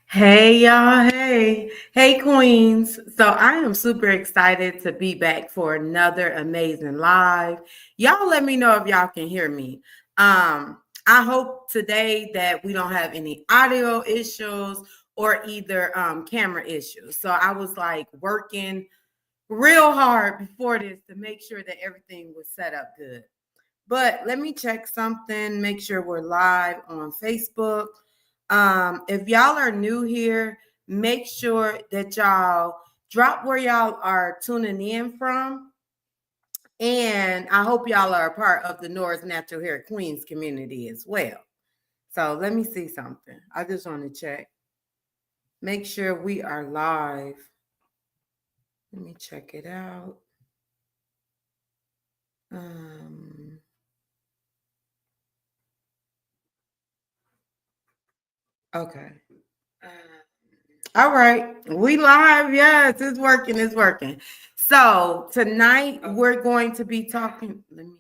Hey y'all, hey queens. So I am super excited to be back for another amazing live. Y'all let me know if y'all can hear me. I hope today that we don't have any audio issues or either camera issues. So I was like working real hard before this to make sure that everything was set up good. But let me check something, make sure we're live on Facebook. If y'all are new here, make sure that y'all drop where y'all are tuning in from. And I hope y'all are a part of the Nora's Natural Hair Queens community as well. So let me see something. I just want to check. Make sure we are live. Let me check it out. Okay. All right, we live. Yes, it's working. It's working. So tonight we're going to be talking. Let me.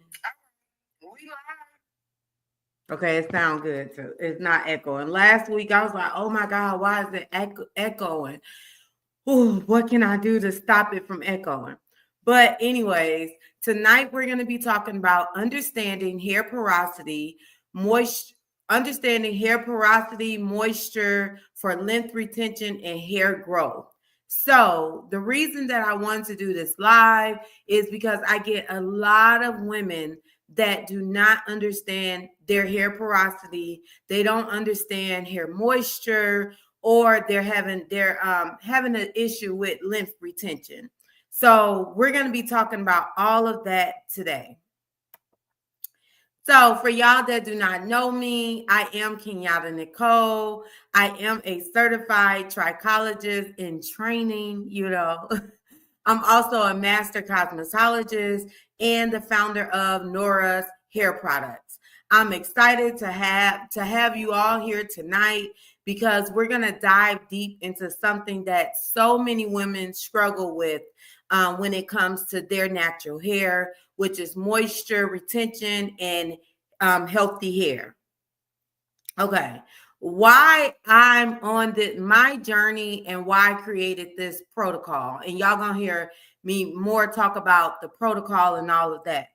Okay, it sounds good too. It's not echoing. Last week I was like, "Oh my God, why is it echoing? Ooh, what can I do to stop it from echoing?" But anyways, tonight we're going to be talking about moisture, understanding hair porosity, moisture for length retention and hair growth. So the reason that I wanted to do this live is because I get a lot of women that do not understand their hair porosity. They don't understand hair moisture, or they're having an issue with lymph retention. So we're going to be talking about all of that today. So for y'all that do not know me, I am Kenyatta Nicole. I am a certified trichologist in training. I'm also a master cosmetologist and the founder of Nora's Hair Products. I'm excited to have you all here tonight because we're going to dive deep into something that so many women struggle with when it comes to their natural hair, which is moisture retention and healthy hair. Okay, why I'm on my journey and why I created this protocol, and y'all gonna hear me more talk about the protocol and all of that.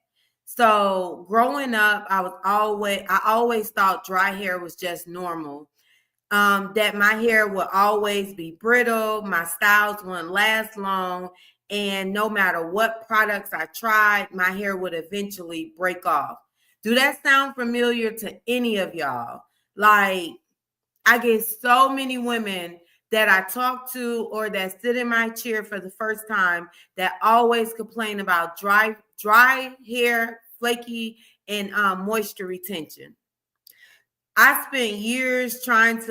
So growing up, I always thought dry hair was just normal. That my hair would always be brittle, my styles wouldn't last long, and no matter what products I tried, my hair would eventually break off. Do that sound familiar to any of y'all? Like, I get so many women that I talk to or that sit in my chair for the first time that always complain about dry hair, flaky, and moisture retention. I spent years trying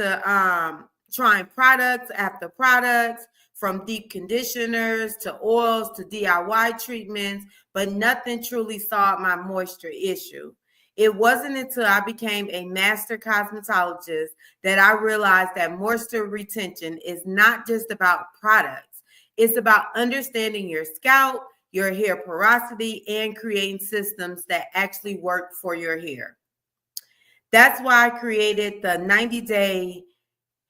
products after products, from deep conditioners to oils to DIY treatments, but nothing truly solved my moisture issue. It wasn't until I became a master cosmetologist that I realized that moisture retention is not just about products. It's about understanding your scalp, your hair porosity, and creating systems that actually work for your hair. That's why I created the 90-day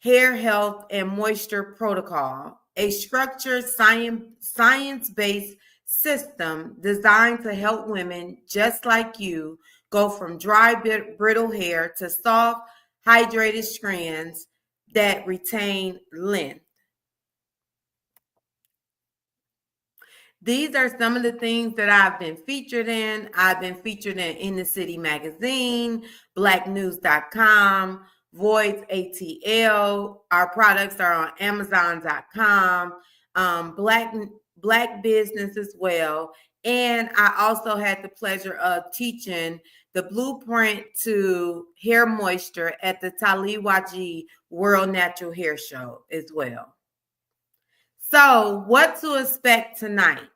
hair health and moisture protocol, a structured science-based system designed to help women just like you go from dry, brittle hair to soft, hydrated strands that retain length. These are some of the things that I've been featured in. I've been featured in the City Magazine, blacknews.com, Voids ATL. Our products are on Amazon.com, Black Business as well. And I also had the pleasure of teaching the blueprint to hair moisture at the Taliwaji World Natural Hair Show as well. So, what to expect tonight?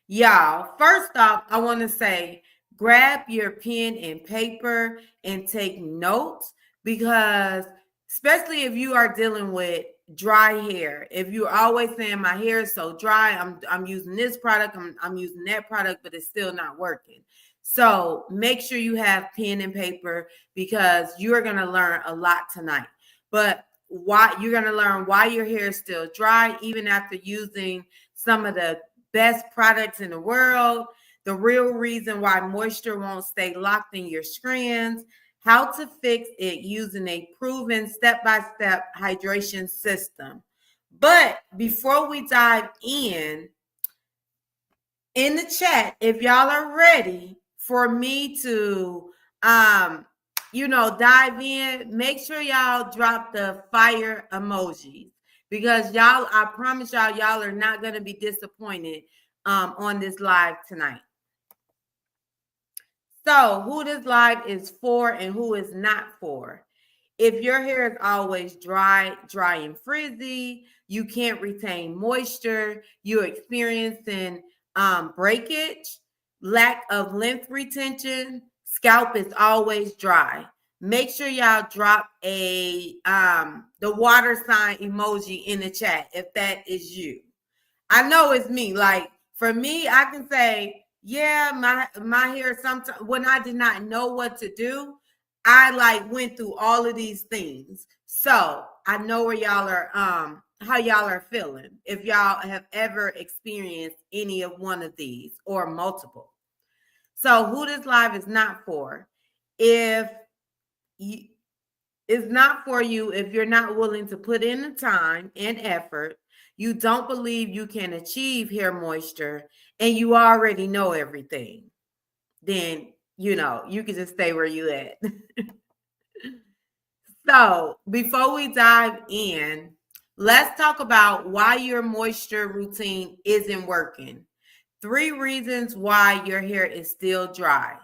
Y'all, first off, I want to say grab your pen and paper and take notes, because especially if you are dealing with dry hair, if you're always saying my hair is so dry, I'm using this product, I'm using that product, but it's still not working. So make sure you have pen and paper because you're going to learn a lot tonight. But why you're going to learn why your hair is still dry even after using some of the best products in the world, the real reason why moisture won't stay locked in your strands, how to fix it using a proven step-by-step hydration system. But before we dive in the chat, if y'all are ready for me to dive in, make sure y'all drop the fire emojis, because y'all, I promise y'all are not going to be disappointed on this live tonight. So who this live is for and who is not for. If your hair is always dry and frizzy, you can't retain moisture, you're experiencing breakage, lack of length retention, scalp is always dry. Make sure y'all drop the water sign emoji in the chat if that is you. I know it's me. Like for me, I can say, yeah, my hair sometimes when I did not know what to do, I like went through all of these things. So I know where y'all are how y'all are feeling if y'all have ever experienced any of one of these or multiple. So who this live is not for. If you, it's not for you if you're not willing to put in the time and effort, you don't believe you can achieve hair moisture, and you already know everything, then you can just stay where you at. So before we dive in, let's talk about why your moisture routine isn't working. 3 reasons why your hair is still dry.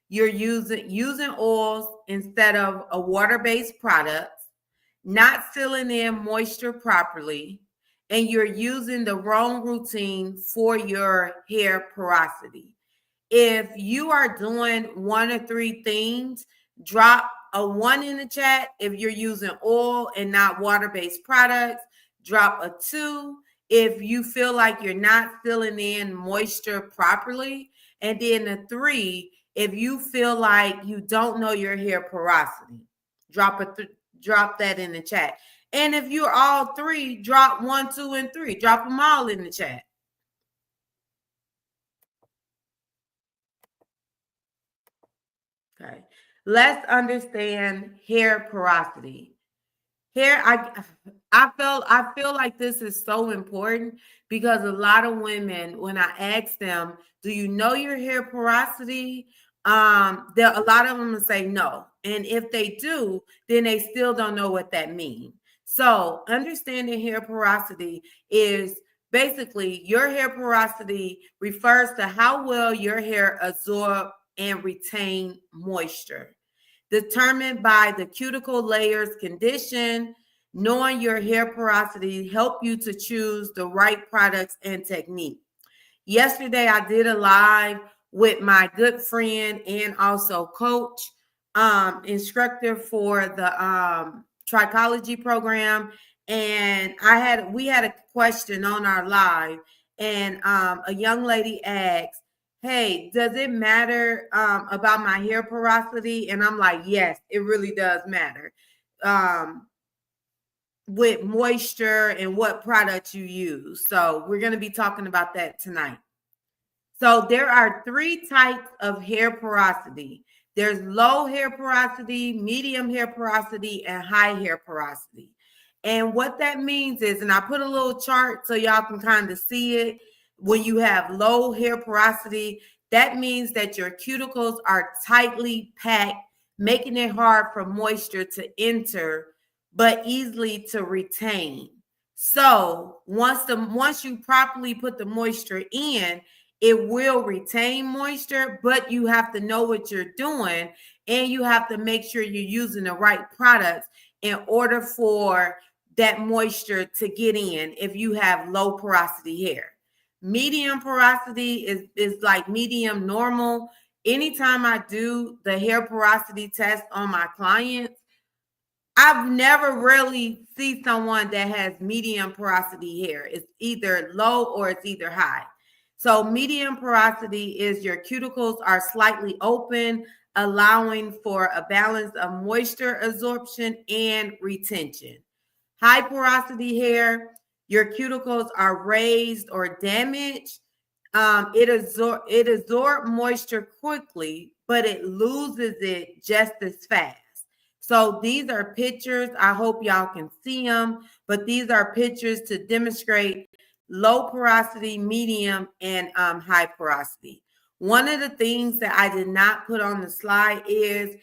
You're using oils instead of a water-based product, not sealing in moisture properly, and you're using the wrong routine for your hair porosity. If you are doing 1 or 3 things, drop a 1 in the chat. If you're using oil and not water-based products, drop a 2 if you feel like you're not filling in moisture properly. And then a 3 if you feel like you don't know your hair porosity. Drop that in the chat. And if you're all 3, drop 1, 2, and 3. Drop them all in the chat. Okay, let's understand hair porosity. Hair, I feel like this is so important because a lot of women, when I ask them, "Do you know your hair porosity?" There a lot of them will say no, and if they do, then they still don't know what that means. So, understanding hair porosity is basically your hair porosity refers to how well your hair absorb and retain moisture, determined by the cuticle layers condition. Knowing your hair porosity help you to choose the right products and technique. Yesterday, I did a live with my good friend and also coach, instructor for the trichology program. And we had a question on our live, and a young lady asked, "Hey, does it matter about my hair porosity?" And I'm like, yes, it really does matter. With moisture and what products you use. So we're going to be talking about that tonight. So there are 3 types of hair porosity. There's low hair porosity, medium hair porosity, and high hair porosity. And what that means is, and I put a little chart so y'all can kind of see it. When you have low hair porosity, that means that your cuticles are tightly packed, making it hard for moisture to enter, but easily to retain. So once you properly put the moisture in, it will retain moisture, but you have to know what you're doing, and you have to make sure you're using the right products in order for that moisture to get in if you have low porosity hair. Medium porosity is like medium normal. Anytime I do the hair porosity test on my clients, I've never really seen someone that has medium porosity hair. It's either low or it's either high. So medium porosity is your cuticles are slightly open, allowing for a balance of moisture absorption and retention. High porosity hair, your cuticles are raised or damaged. It absorbs moisture quickly, but it loses it just as fast. So these are pictures. I hope y'all can see them, but these are pictures to demonstrate low porosity, medium, and high porosity. One of the things that I did not put on the slide is,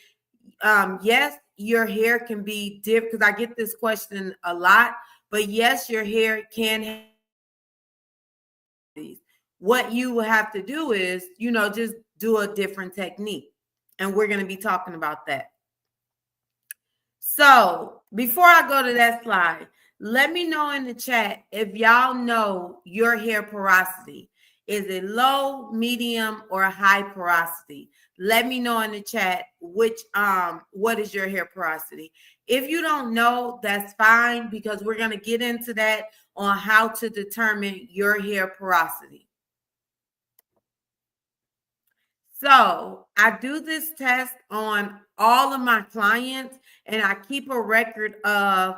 yes, your hair can be different, because I get this question a lot, but yes, your hair can have these. What you will have to do is, just do a different technique. And we're going to be talking about that. So before I go to that slide, let me know in the chat if y'all know your hair porosity. Is it low, medium, or high porosity? Let me know in the chat what is your hair porosity. If you don't know, that's fine, because we're going to get into that on how to determine your hair porosity. So I do this test on all of my clients, and I keep a record of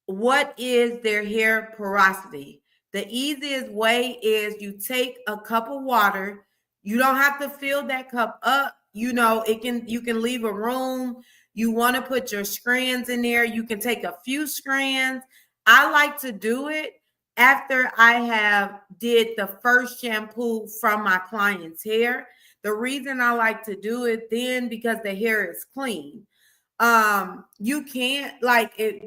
what is their hair porosity. The easiest way is you take a cup of water. You don't have to fill that cup up. You can leave a room. You want to put your strands in there. You can take a few strands. I like to do it after I have did the first shampoo from my client's hair. The reason I like to do it then, because the hair is clean. You can't,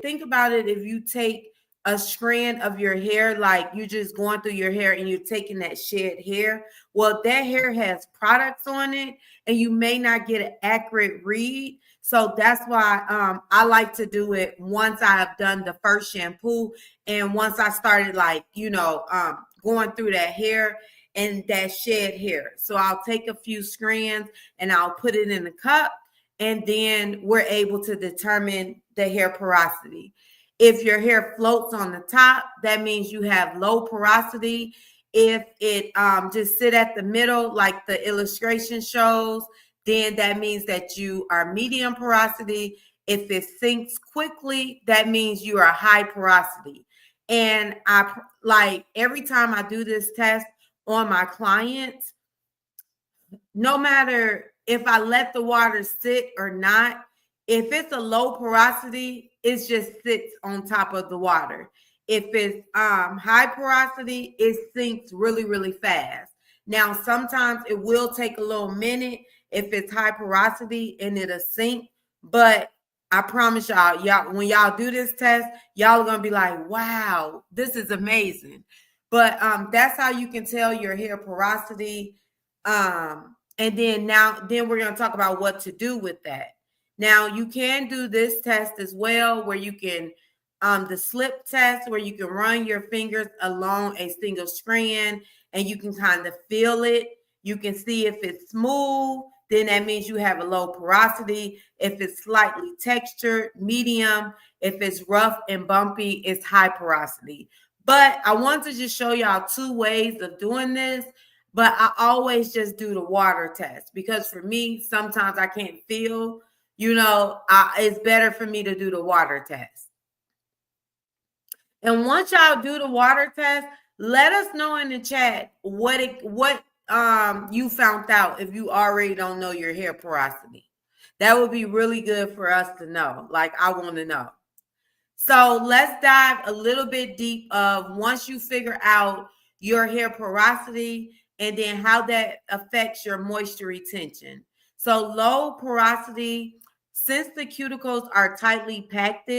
think about it. If you take a strand of your hair, like you just going through your hair and you're taking that shed hair, well, that hair has products on it and you may not get an accurate read. So that's why I like to do it once I have done the first shampoo, and once I started going through that hair and that shed hair. So I'll take a few strands and I'll put it in a cup, and then we're able to determine the hair porosity. If your hair floats on the top, that means you have low porosity. If it just sit at the middle, like the illustration shows, then that means that you are medium porosity. If it sinks quickly, that means you are high porosity. And every time I do this test on my clients, no matter if I let the water sit or not, if it's a low porosity, it just sits on top of the water. If it's high porosity, it sinks really, really fast. Now, sometimes it will take a little minute if it's high porosity and it'll sink, but I promise y'all, when y'all do this test, y'all are gonna be like, wow, this is amazing. But that's how you can tell your hair porosity. And then we're going to talk about what to do with that. Now, you can do this test as well, where you can the slip test, where you can run your fingers along a single strand and you can kind of feel it. You can see if it's smooth, then that means you have a low porosity. If it's slightly textured, medium. If it's rough and bumpy, it's high porosity. But I want to just show y'all two ways of doing this. But I always just do the water test, because for me, sometimes I can't feel, it's better for me to do the water test. And once y'all do the water test, let us know in the chat what you found out, if you already don't know your hair porosity. That would be really good for us to know. Like, I want to know. So let's dive a little bit deep of once you figure out your hair porosity, and then how that affects your moisture retention. So low porosity, since the cuticles are tightly packed,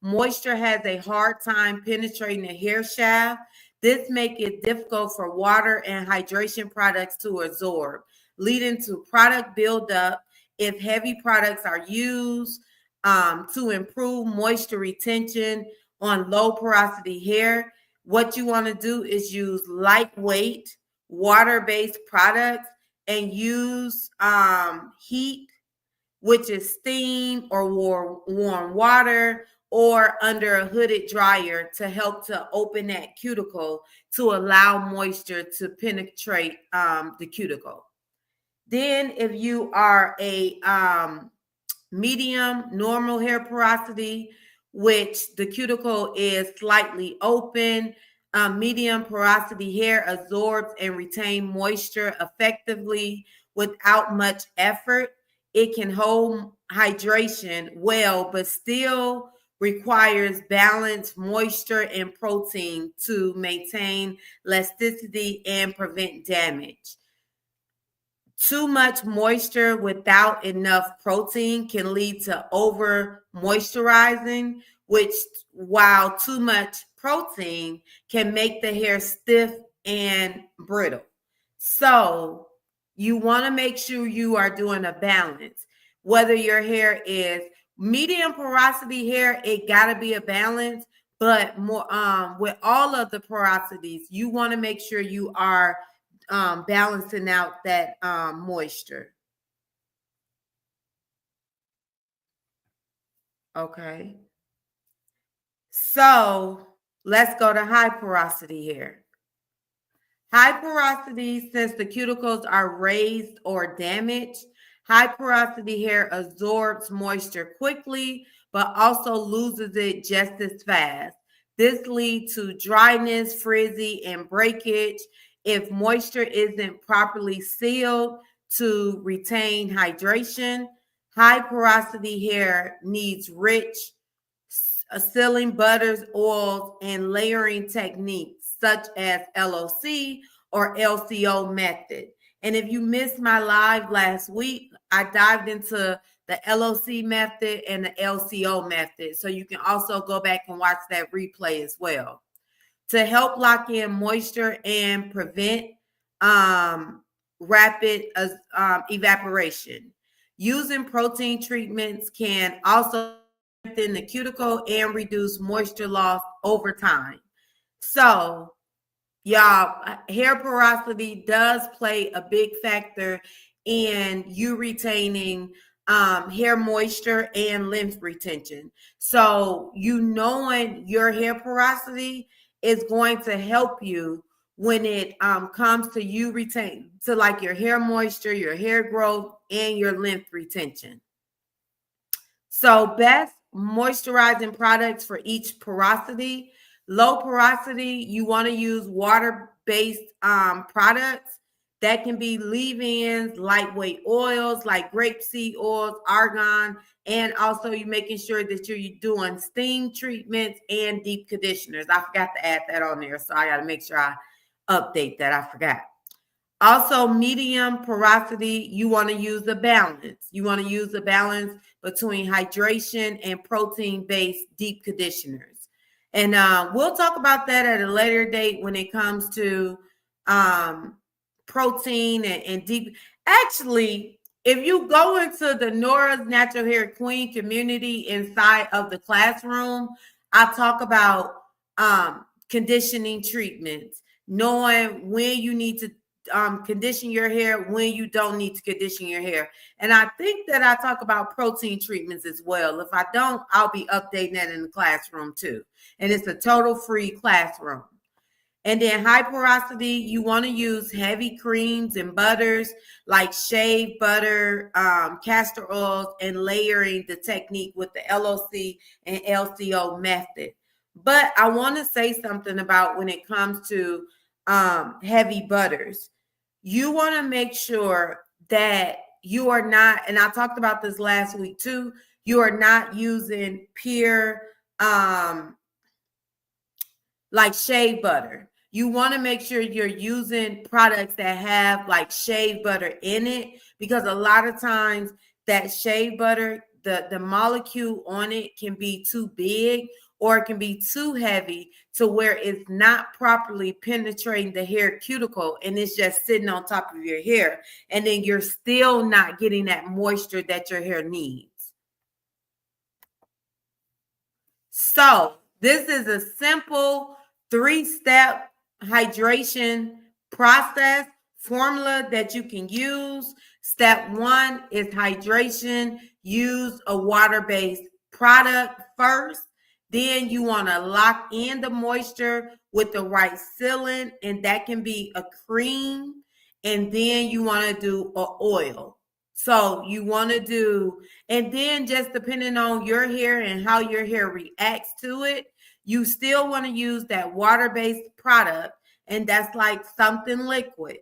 moisture has a hard time penetrating the hair shaft. This makes it difficult for water and hydration products to absorb, leading to product buildup if heavy products are used. To improve moisture retention on low porosity hair, what you want to do is use lightweight water-based products and use heat, which is steam or warm water, or under a hooded dryer to help to open that cuticle to allow moisture to penetrate the cuticle. Then if you are a medium, normal hair porosity, which the cuticle is slightly open. Medium porosity hair absorbs and retains moisture effectively without much effort. It can hold hydration well, but still requires balanced moisture and protein to maintain elasticity and prevent damage. Too much moisture without enough protein can lead to over moisturizing, which, while too much protein, can make the hair stiff and brittle. So, you want to make sure you are doing a balance. Whether your hair is medium porosity hair, it got to be a balance. But more with all of the porosities, you want to make sure you are balancing out that moisture. Okay. So let's go to high porosity hair. High porosity, since the cuticles are raised or damaged, high porosity hair absorbs moisture quickly, but also loses it just as fast. This leads to dryness, frizzy, and breakage. If moisture isn't properly sealed to retain hydration, high porosity hair needs rich sealing butters, oils, and layering techniques such as LOC or LCO method. And if you missed my live last week, I dived into the LOC method and the LCO method. So you can also go back and watch that replay as well. To help lock in moisture and prevent rapid evaporation. Using protein treatments can also strengthen the cuticle and reduce moisture loss over time. So, y'all, hair porosity does play a big factor in you retaining hair moisture and length retention. So, you knowing your hair porosity is going to help you when it comes to you retain to like your hair moisture, your hair growth, and your length retention. So best moisturizing products for each porosity. Low porosity, you want to use water-based products. That can be leave-ins, lightweight oils like grapeseed oils, argan, and also you making sure that you're doing steam treatments and deep conditioners. I forgot to add that on there, so I got to make sure I update that. I forgot. Also, medium porosity, you want to use a balance. You want to use a balance between hydration and protein-based deep conditioners. And we'll talk about that at a later date when it comes to protein and deep. Actually, if you go into the Nora's Natural Hair Queen community inside of the classroom, I talk about conditioning treatments, knowing when you need to condition your hair, when you don't need to condition your hair. And I think that I talk about protein treatments as well. If I don't, I'll be updating that in the classroom too. And it's a total free classroom. And then high porosity, you want to use heavy creams and butters like shea butter, castor oils, and layering the technique with the LOC and LCO method. But I want to say something about when it comes to heavy butters. You want to make sure that you are not, and I talked about this last week too, you are not using pure like shea butter. You want to make sure you're using products that have like shea butter in it, because a lot of times that shea butter, the molecule on it can be too big or it can be too heavy to where it's not properly penetrating the hair cuticle and it's just sitting on top of your hair. And then you're still not getting that moisture that your hair needs. So this is a simple 3-step hydration process formula that you can use. Step 1 is hydration. Use a water-based product first. Then you want to lock in the moisture with the right sealant, and that can be a cream. And then you want to do an oil. So you want to do, and then just depending on your hair and how your hair reacts to it, you still want to use that water-based product, and that's like something liquid.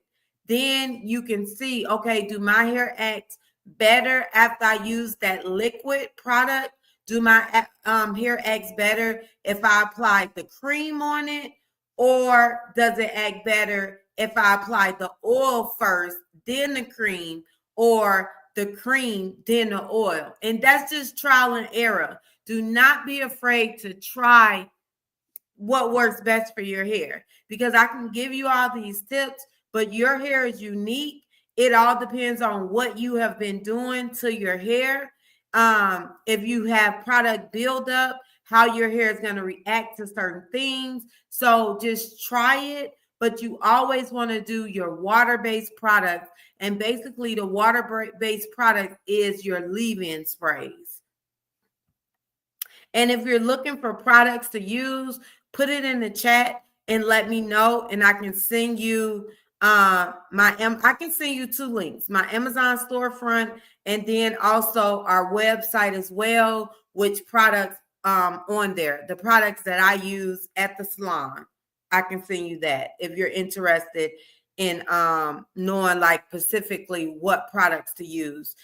Then you can see, okay, do my hair act better after I use that liquid product? Do my hair acts better if I apply the cream on it? Or does it act better if I apply the oil first, then the cream, or the cream, then the oil? And that's just trial and error. Do not be afraid to try what works best for your hair, because I can give you all these tips, but your hair is unique. It all depends on what you have been doing to your hair. If you have product buildup, how your hair is going to react to certain things. So just try it, but you always want to do your water-based product. And basically the water-based product is your leave-in sprays. And if you're looking for products to use, put it in the chat and let me know, and I can send you I can send you 2 links, my Amazon storefront, and then also our website as well, which products on there, the products that I use at the salon. I can send you that if you're interested in knowing like specifically what products to use.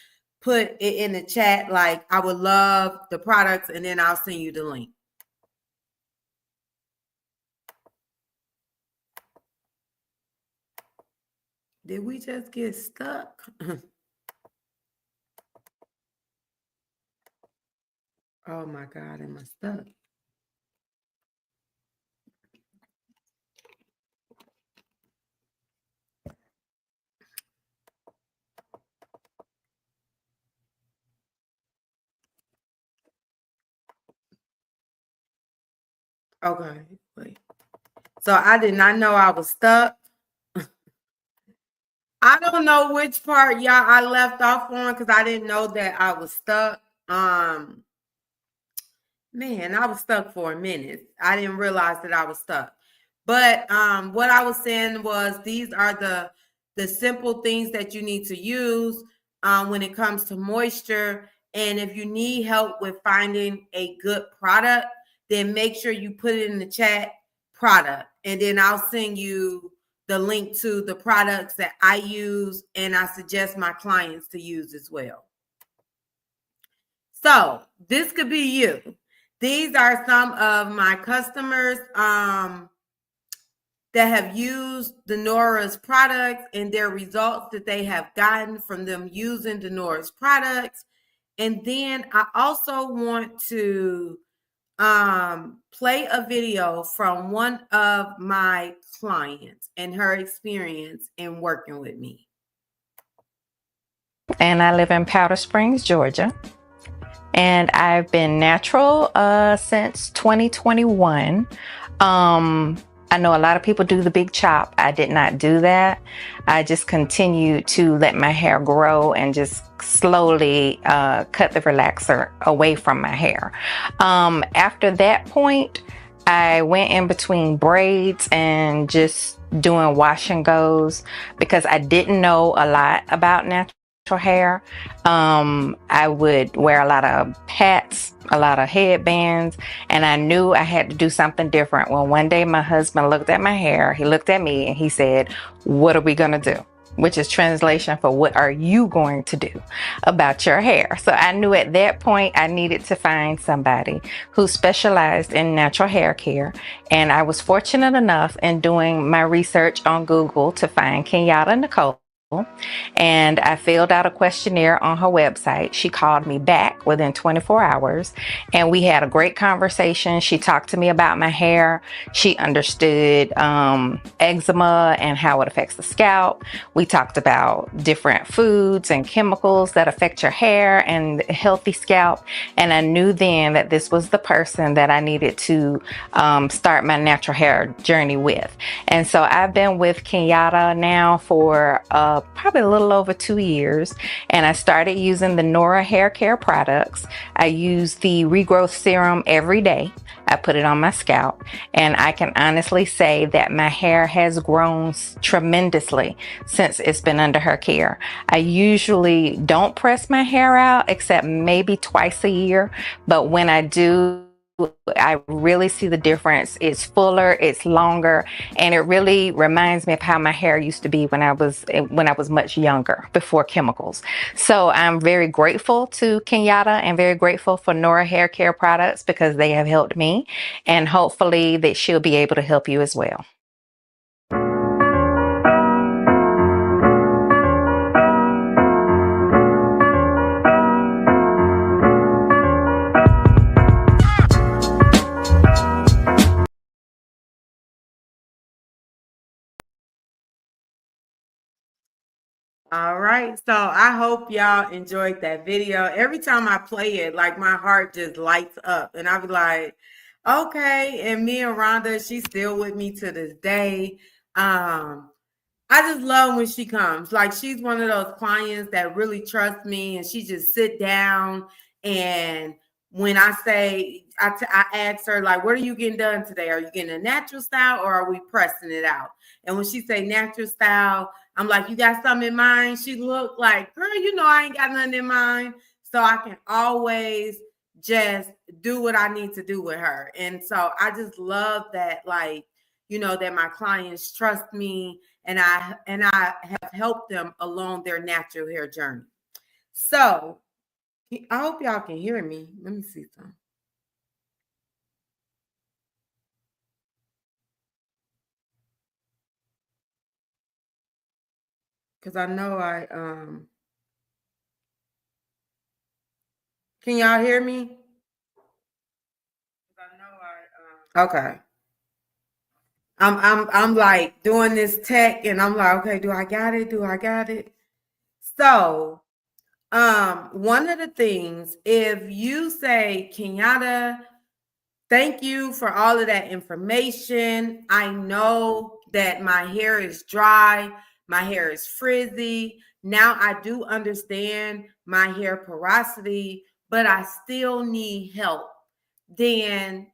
Put it in the chat like I would love the products, and then I'll send you the link. Did we just get stuck? Oh my God, am I stuck? Okay, wait. So I did not know I was stuck. I don't know which part y'all I left off on because I didn't know that I was stuck. Man, I was stuck for a minute. I didn't realize that I was stuck. But what I was saying was these are the simple things that you need to use when it comes to moisture. And if you need help with finding a good product, then make sure you put it in the chat, product, and then I'll send you the link to the products that I use and I suggest my clients to use as well. So this could be you. These are some of my customers that have used Denora's products and their results that they have gotten from them using Denora's products. And then I also want to play a video from one of my clients and her experience in working with me. And I live in Powder Springs, Georgia. And I've been natural since 2021. I know a lot of people do the big chop. I did not do that. I just continued to let my hair grow and just slowly cut the relaxer away from my hair. After that point, I went in between braids and just doing wash and goes because I didn't know a lot about natural hair. I would wear a lot of hats, a lot of headbands, and I knew I had to do something different. Well, one day my husband looked at my hair, he looked at me and he said, "What are we gonna do?" Which is translation for what are you going to do about your hair? So I knew at that point I needed to find somebody who specialized in natural hair care. And I was fortunate enough in doing my research on Google to find Kenyatta Nicole. And I filled out a questionnaire on her website. She called me back within 24 hours and we had a great conversation. She talked to me about my hair. She understood eczema and how it affects the scalp. We talked about different foods and chemicals that affect your hair and healthy scalp. And I knew then that this was the person that I needed to start my natural hair journey with. And so I've been with Kenyatta now for probably a little over 2 years, and I started using the Nora hair care products. I use the regrowth serum every day. I put it on my scalp, and I can honestly say that my hair has grown tremendously since it's been under her care. I usually don't press my hair out except maybe twice a year, but when I do, I really see the difference. It's fuller, it's longer, and it really reminds me of how my hair used to be when I was much younger, before chemicals. So I'm very grateful to Kenyatta and very grateful for Nora hair care products because they have helped me, and hopefully that she'll be able to help you as well. All right. So I hope y'all enjoyed that video. Every time I play it, like my heart just lights up and I'll be like, okay. And me and Rhonda, she's still with me to this day. I just love when she comes. Like she's one of those clients that really trust me and she just sit down and when I say, I ask her like, what are you getting done today? Are you getting a natural style or are we pressing it out? And when she say natural style, I'm like, you got something in mind? She look like, girl, you know, I ain't got nothing in mind. So I can always just do what I need to do with her. And so I just love that, like, you know, that my clients trust me and I have helped them along their natural hair journey. So I hope y'all can hear me. Let me see some. Because I know can y'all hear me? Okay. I'm like doing this tech and I'm like, okay, do I got it? Do I got it? So one of the things, if you say, Kenyatta, thank you for all of that information. I know that my hair is dry, my hair is frizzy. Now I do understand my hair porosity, but I still need help. Then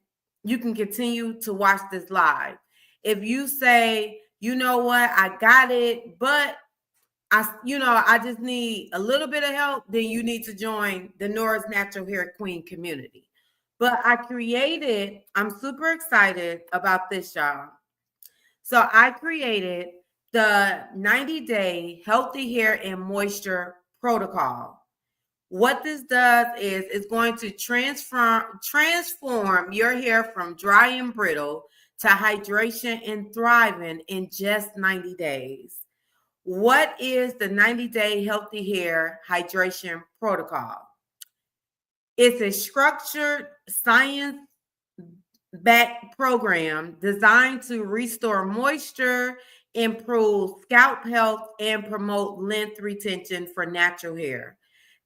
you can continue to watch this live. If you say, you know what, I got it, but I just need a little bit of help, then you need to join the Nora's Natural Hair Queen community. But I'm super excited about this, y'all. So I created the 90-day healthy hair and moisture protocol. What this does is it's going to transform your hair from dry and brittle to hydration and thriving in just 90 days. What is the 90-day healthy hair hydration protocol? It's a structured science backed program designed to restore moisture, improve scalp health, and promote length retention for natural hair.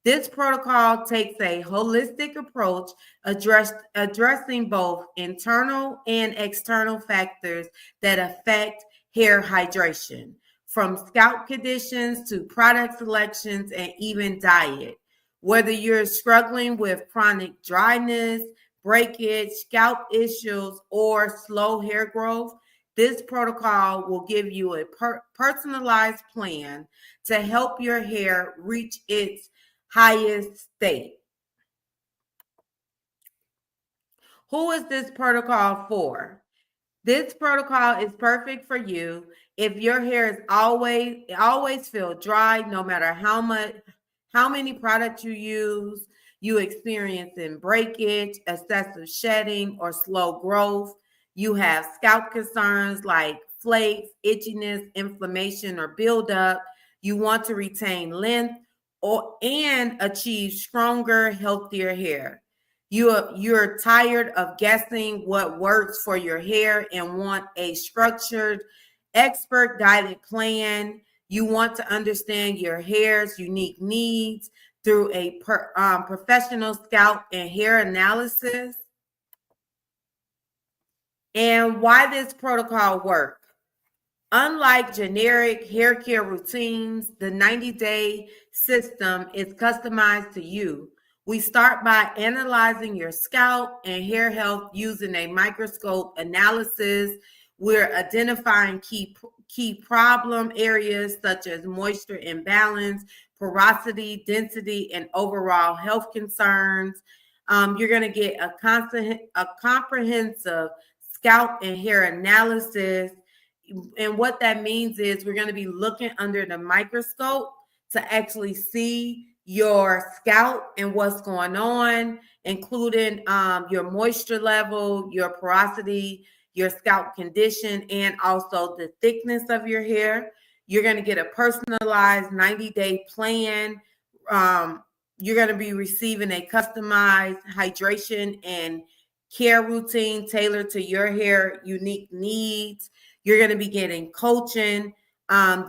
This protocol takes a holistic approach addressing both internal and external factors that affect hair hydration, from scalp conditions to product selections and even diet. Whether you're struggling with chronic dryness, breakage, scalp issues, or slow hair growth, this protocol will give you a personalized plan to help your hair reach its highest state. Who is this protocol for? This protocol is perfect for you if your hair is always feel dry, no matter how many products you use, you experiencing breakage, excessive shedding, or slow growth. You have scalp concerns like flakes, itchiness, inflammation, or buildup. You want to retain length and achieve stronger, healthier hair. You're tired of guessing what works for your hair and want a structured, expert guided plan. You want to understand your hair's unique needs through a professional scalp and hair analysis. And why this protocol works. Unlike generic hair care routines, the 90-day system is customized to you. We start by analyzing your scalp and hair health using a microscope analysis. We're identifying key problem areas such as moisture imbalance, porosity, density, and overall health concerns. You're going to get a comprehensive scalp and hair analysis. And what that means is we're going to be looking under the microscope to actually see your scalp and what's going on, including your moisture level, your porosity, your scalp condition, and also the thickness of your hair. You're going to get a personalized 90-day plan. You're going to be receiving a customized hydration and care routine tailored to your hair unique needs. You're going to be getting coaching.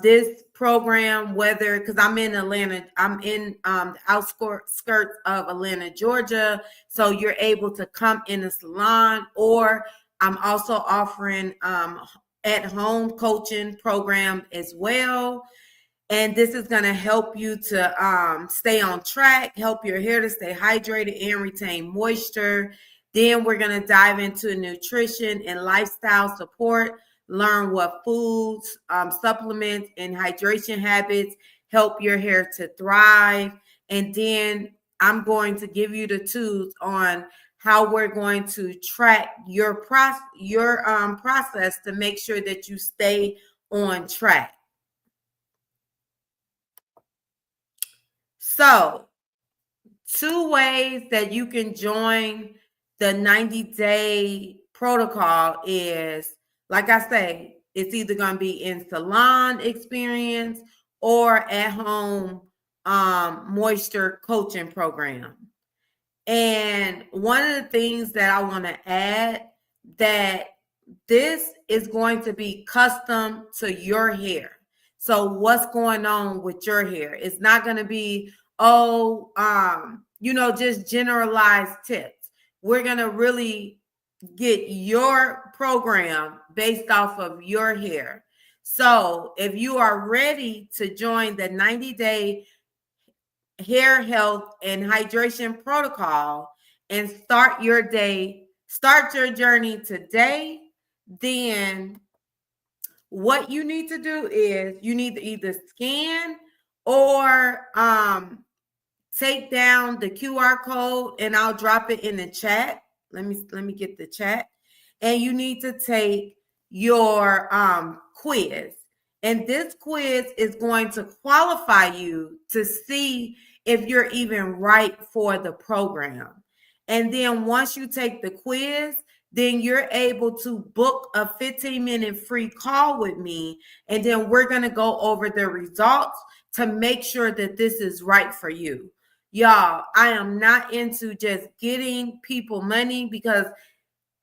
This program, whether, because I'm in Atlanta, I'm in the outskirts of Atlanta, Georgia. So you're able to come in a salon, or I'm also offering at-home coaching program as well. And this is going to help you to stay on track, help your hair to stay hydrated and retain moisture. Then we're going to dive into nutrition and lifestyle support, learn what foods, supplements, and hydration habits help your hair to thrive. And then I'm going to give you the tools on how we're going to track your process to make sure that you stay on track. So, 2 ways that you can join the 90-day protocol is, like I say, it's either going to be in salon experience or at home moisture coaching program. And one of the things that I want to add, that this is going to be custom to your hair. So what's going on with your hair? It's not going to be, just generalized tips. We're going to really get your program based off of your hair. So if you are ready to join the 90-day hair health and hydration protocol and start your journey today, then what you need to do is you need to either scan or take down the QR code, and I'll drop it in the chat. Let me get the chat. And you need to take your quiz. And this quiz is going to qualify you to see if you're even right for the program. And then once you take the quiz, then you're able to book a 15-minute free call with me. And then we're going to go over the results to make sure that this is right for you. Y'all, I am not into just getting people money, because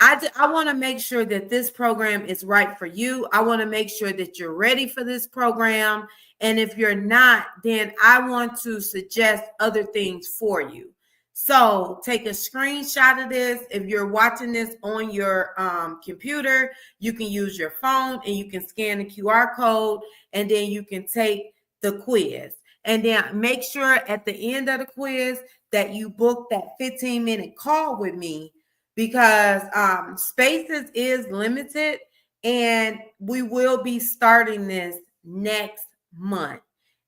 I want to make sure that this program is right for you. I want to make sure that you're ready for this program. And if you're not, then I want to suggest other things for you. So take a screenshot of this. If you're watching this on your computer, you can use your phone and you can scan the QR code, and then you can take the quiz. And then make sure at the end of the quiz that you book that 15-minute call with me, because spaces is limited, and we will be starting this next month,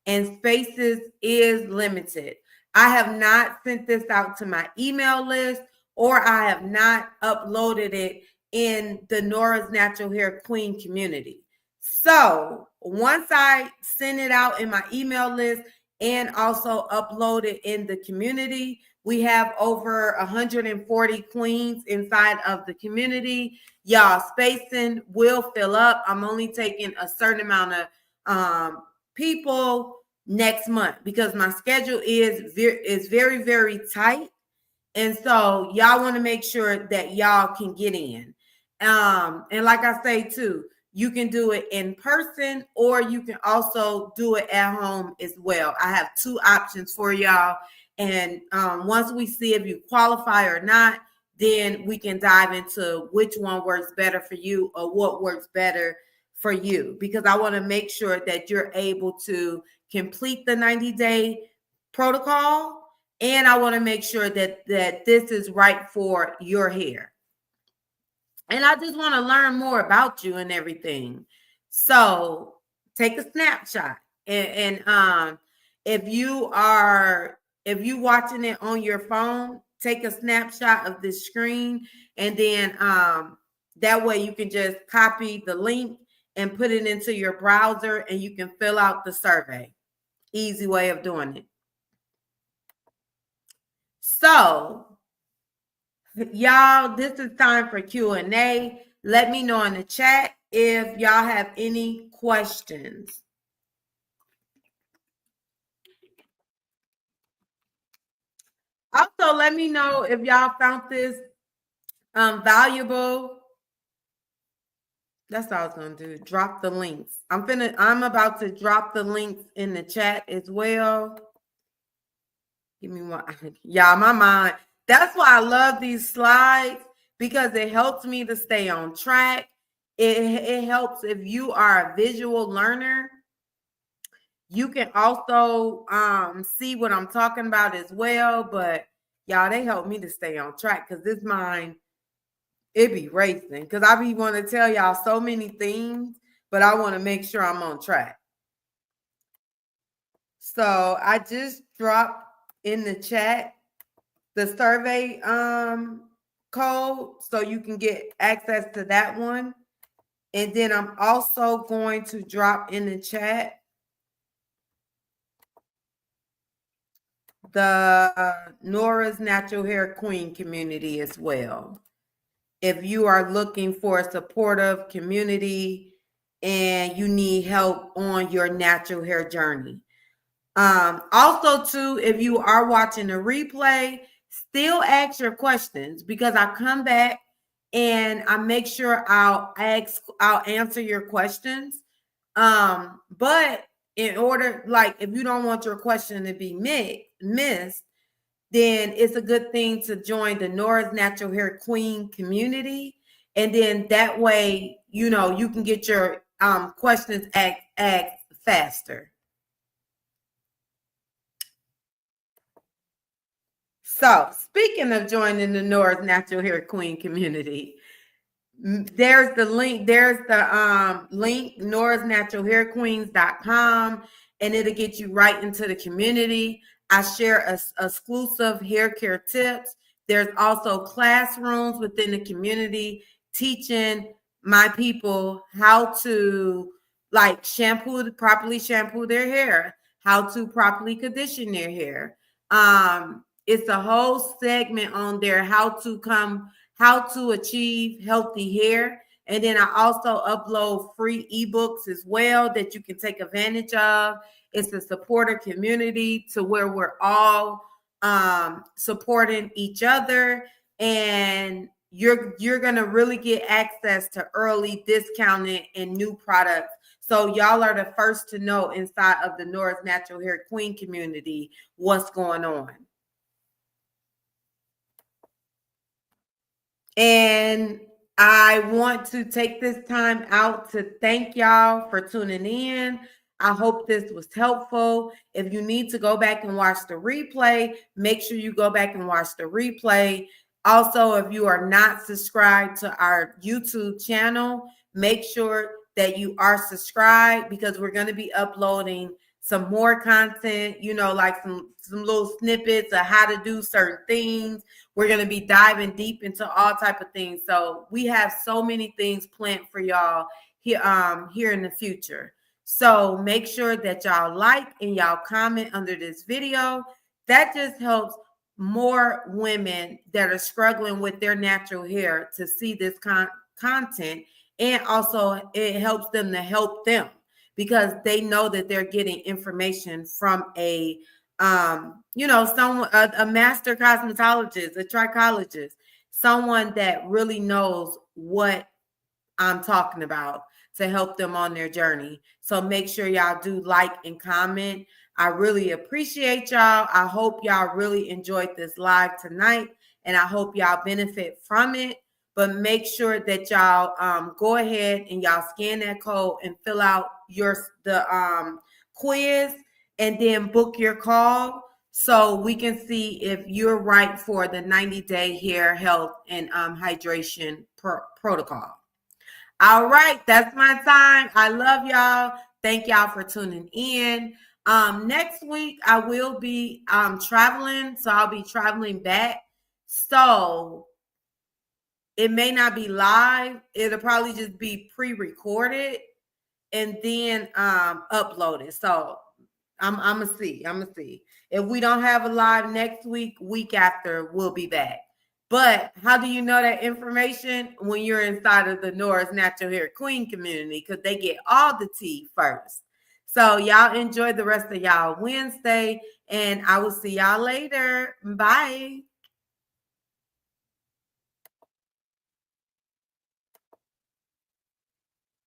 and spaces is limited. I have not sent this out to my email list, or I have not uploaded it in the Nora's Natural Hair Queen community. So once I send it out in my email list and also upload it in the community, we have over 140 queens inside of the community. Y'all, spacing will fill up. I'm only taking a certain amount of people next month, because my schedule is very, very tight. And so y'all want to make sure that y'all can get in. And like I say too, you can do it in person, or you can also do it at home as well. I have 2 options for y'all. And once we see if you qualify or not, then we can dive into which one works better for you, or what works better for you, because I want to make sure that you're able to complete the 90-day protocol, and I want to make sure that this is right for your hair. And I just want to learn more about you and everything. So take a snapshot. And if you watching it on your phone, take a snapshot of the screen, and then that way you can just copy the link and put it into your browser, and you can fill out the survey. Easy way of doing it. So y'all, this is time for Q&A. Let me know in the chat if y'all have any questions. Also, let me know if y'all found this valuable. That's all I was gonna do. Drop the links. I'm about to drop the links in the chat as well. Give me one. Y'all, my mind. That's why I love these slides, because it helps me to stay on track. It helps if you are a visual learner. You can also see what I'm talking about as well. But y'all, they help me to stay on track, because this mind, it be racing. Because I be want to tell y'all so many things, but I want to make sure I'm on track. So I just dropped in the chat the survey code, so you can get access to that one. And then I'm also going to drop in the chat the Nora's Natural Hair Queen community as well. If you are looking for a supportive community and you need help on your natural hair journey. Also too, if you are watching the replay, still ask your questions, because I come back and I make sure I'll answer your questions. But in order, like, if you don't want your question to be missed, then it's a good thing to join the Nora's Natural Hair Queen community. And then that way, you can get your questions asked faster. So speaking of joining the Nora's Natural Hair Queen community, there's the link. There's the link, norasnaturalhairqueens.com, and it'll get you right into the community. I share exclusive hair care tips. There's also classrooms within the community teaching my people how to properly shampoo their hair, how to properly condition their hair. It's a whole segment on there, how to achieve healthy hair. And then I also upload free ebooks as well that you can take advantage of. It's a supporter community to where we're all supporting each other, and you're gonna really get access to early discounted and new products. So y'all are the first to know inside of the Nora's Natural Hair Queen community what's going on. And I want to take this time out to thank y'all for tuning in. I hope this was helpful. If you need to go back and watch the replay, make sure you go back and watch the replay. Also, if you are not subscribed to our YouTube channel, make sure that you are subscribed, because we're going to be uploading some more content, like some little snippets of how to do certain things. We're going to be diving deep into all type of things. So we have so many things planned for y'all here in the future. So make sure that y'all like and y'all comment under this video. That just helps more women that are struggling with their natural hair to see this content. And also it helps them to help them, because they know that they're getting information from a master cosmetologist, a trichologist, someone that really knows what I'm talking about to help them on their journey. So make sure y'all do like and comment. I really appreciate y'all. I hope y'all really enjoyed this live tonight, and I hope y'all benefit from it. but make sure that y'all go ahead and y'all scan that code and fill out the quiz, and then book your call so we can see if you're right for the 90-day hair health and hydration protocol. All right, that's my time. I love y'all. Thank y'all for tuning in. Next week I will be traveling, so I'll be traveling back. So it may not be live. It'll probably just be pre-recorded and then uploaded. So I'm gonna see. If we don't have a live next week after, we'll be back. But how do you know that information? When you're inside of the Nora's Natural Hair Queen community, because they get all the tea first. So y'all enjoy the rest of y'all Wednesday, and I will see y'all later. Bye.